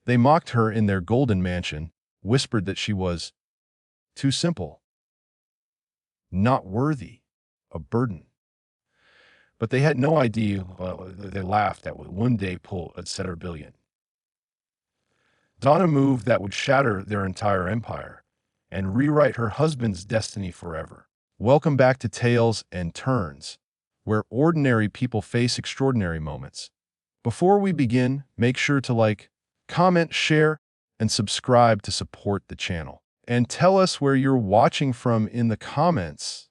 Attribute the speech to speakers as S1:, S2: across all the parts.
S1: They mocked her in their golden mansion, whispered that she was too simple, not worthy, a burden. But they had no idea. They laughed at what one day pull at set her billion. On a move that would shatter their entire empire and rewrite her husband's destiny forever. Welcome back to Tales and Turns, where ordinary people face extraordinary moments. Before we begin, make sure to like, comment, share, and subscribe to support the channel. And tell us where you're watching from in the comments.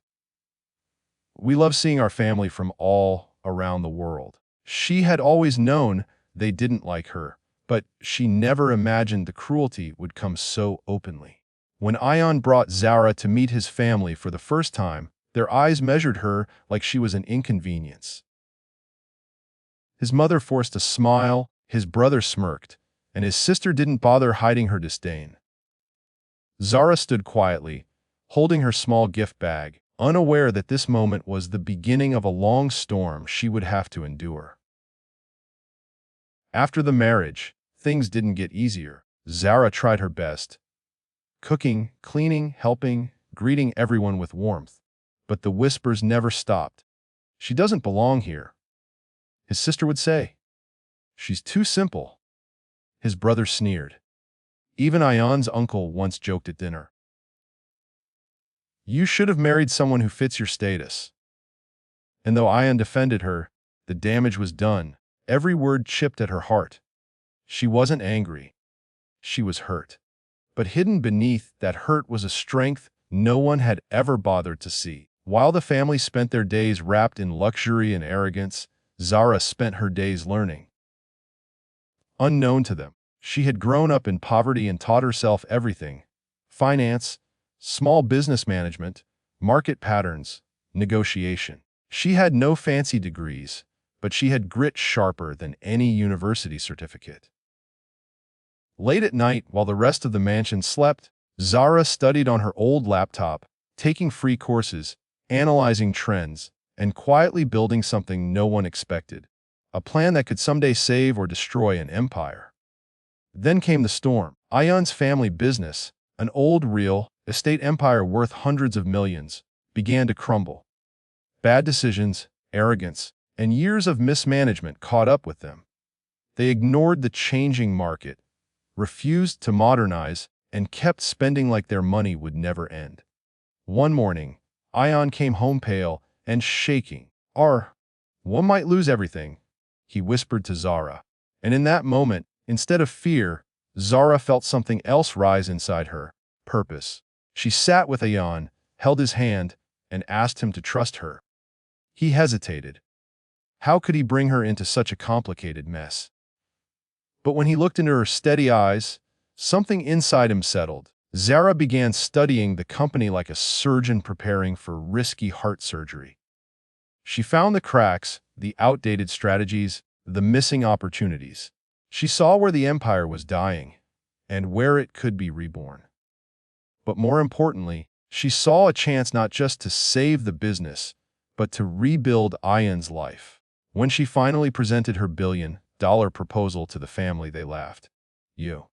S1: We love seeing our family from all around the world. She had always known they didn't like her, but she never imagined the cruelty would come so openly. When Ion brought Zara to meet his family for the first time, their eyes measured her like she was an inconvenience. His mother forced a smile, his brother smirked, and his sister didn't bother hiding her disdain. Zara stood quietly, holding her small gift bag, unaware that this moment was the beginning of a long storm she would have to endure. After the marriage, things didn't get easier. Zara tried her best, cooking, cleaning, helping, greeting everyone with warmth. But the whispers never stopped. "She doesn't belong here," his sister would say. "She's too simple." His brother sneered. Even Ion's uncle once joked at dinner, "You should have married someone who fits your status." And though Ion defended her, the damage was done. Every word chipped at her heart. She wasn't angry. She was hurt. But hidden beneath that hurt was a strength no one had ever bothered to see. While the family spent their days wrapped in luxury and arrogance, Zara spent her days learning. Unknown to them, she had grown up in poverty and taught herself everything: finance, small business management, market patterns, negotiation. She had no fancy degrees, but she had grit sharper than any university certificate. Late at night, while the rest of the mansion slept, Zara studied on her old laptop, taking free courses, analyzing trends, and quietly building something no one expected, a plan that could someday save or destroy an empire. Then came the storm. Ion's family business, an old real estate empire worth hundreds of millions, began to crumble. Bad decisions, arrogance, and years of mismanagement caught up with them. They ignored the changing market, refused to modernize, and kept spending like their money would never end. One morning, Ion came home pale and shaking. "One might lose everything," he whispered to Zara. And in that moment, instead of fear, Zara felt something else rise inside her: purpose. She sat with Ion, held his hand, and asked him to trust her. He hesitated. How could he bring her into such a complicated mess? But when he looked into her steady eyes, something inside him settled. Zara began studying the company like a surgeon preparing for risky heart surgery. She found the cracks, the outdated strategies, the missing opportunities. She saw where the empire was dying and where it could be reborn. But more importantly, she saw a chance not just to save the business, but to rebuild Ion's life. When she finally presented her $1 billion proposal to the family, they laughed. "You."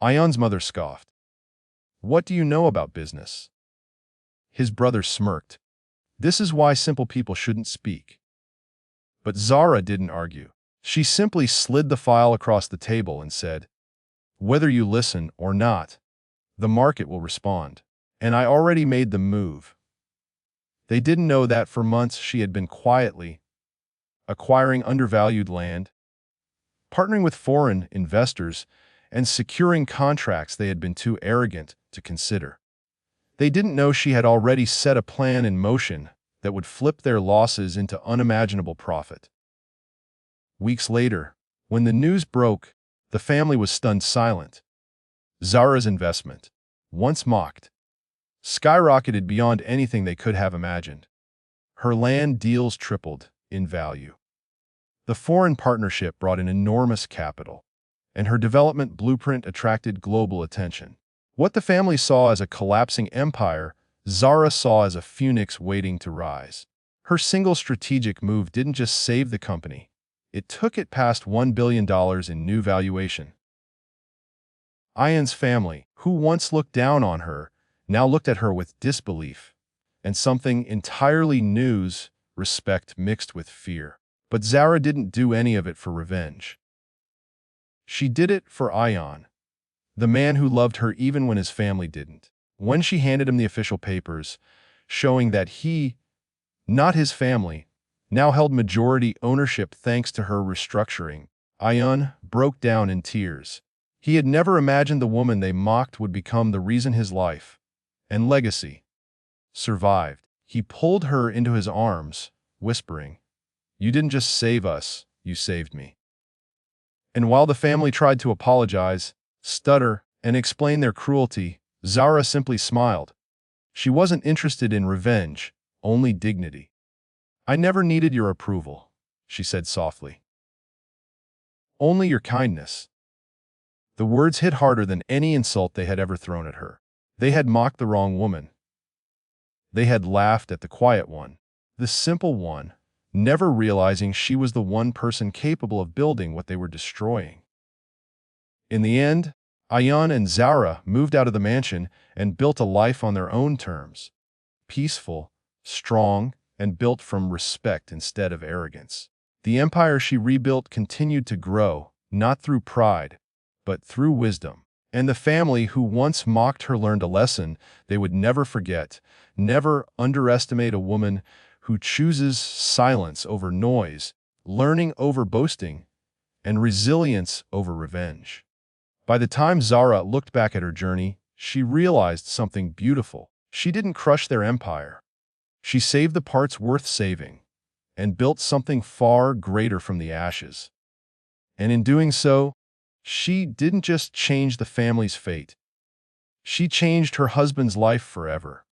S1: Ion's mother scoffed. "What do you know about business?" His brother smirked. "This is why simple people shouldn't speak." But Zara didn't argue. She simply slid the file across the table and said, "Whether you listen or not, the market will respond. And I already made the move." They didn't know that for months she had been quietly acquiring undervalued land, partnering with foreign investors, and securing contracts they had been too arrogant to consider. They didn't know she had already set a plan in motion that would flip their losses into unimaginable profit. Weeks later, when the news broke, the family was stunned silent. Zara's investment, once mocked, skyrocketed beyond anything they could have imagined. Her land deals tripled in value. The foreign partnership brought in enormous capital, and her development blueprint attracted global attention. What the family saw as a collapsing empire, Zara saw as a phoenix waiting to rise. Her single strategic move didn't just save the company, It took it past $1 billion in new valuation. Ayan's family, who once looked down on her, now looked at her with disbelief and something entirely new's respect mixed with fear. But Zara didn't do any of it for revenge. She did it for Ayan, the man who loved her even when his family didn't. When she handed him the official papers, showing that he, not his family, now held majority ownership thanks to her restructuring, Ayan broke down in tears. He had never imagined the woman they mocked would become the reason his life and legacy survived. He pulled her into his arms, whispering, "You didn't just save us, you saved me." And while the family tried to apologize, stutter, and explain their cruelty, Zara simply smiled. She wasn't interested in revenge, only dignity. "I never needed your approval," she said softly. "Only your kindness." The words hit harder than any insult they had ever thrown at her. They had mocked the wrong woman. They had laughed at the quiet one, the simple one, never realizing she was the one person capable of building what they were destroying. In the end, Ayan and Zara moved out of the mansion and built a life on their own terms. Peaceful, strong, and built from respect instead of arrogance. The empire she rebuilt continued to grow, not through pride, but through wisdom. And the family who once mocked her learned a lesson they would never forget: never underestimate a woman who chooses silence over noise, learning over boasting, and resilience over revenge. By the time Zara looked back at her journey, she realized something beautiful. She didn't crush their empire. She saved the parts worth saving and built something far greater from the ashes. And in doing so, she didn't just change the family's fate. She changed her husband's life forever.